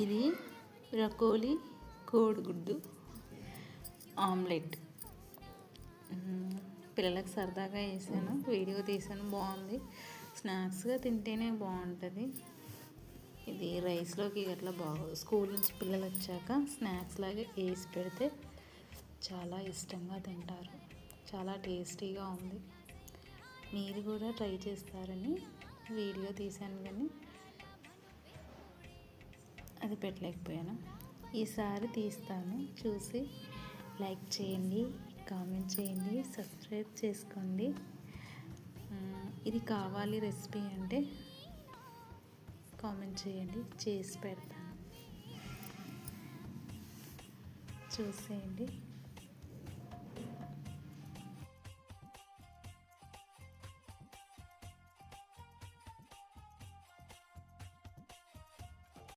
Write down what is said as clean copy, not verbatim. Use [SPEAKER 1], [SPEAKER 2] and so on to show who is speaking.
[SPEAKER 1] ఇది బ్రకోలీ కోడిగుడ్డు ఆమ్లెట్. పిల్లలకు సరదాగా వేసాను, వీడియో తీసాను. బాగుంది. స్నాక్స్గా తింటేనే బాగుంటుంది. ఇది రైస్లోకి అట్లా బాగోదు. స్కూల్ నుంచి పిల్లలు వచ్చాక స్నాక్స్ లాగా వేసి పెడితే చాలా ఇష్టంగా తింటారు. చాలా టేస్టీగా ఉంది. మీరు కూడా ట్రై చేస్తారని వీడియో తీశాను, కానీ అది పెట్టలేకపోయాను. ఈసారి తీస్తాను, చూసి లైక్ చేయండి, కామెంట్ చేయండి, సబ్స్క్రైబ్ చేసుకోండి. ఇది కావాలి రెసిపీ అంటే కామెంట్ చేయండి, చేసి పెడతాను. చూసేయండి.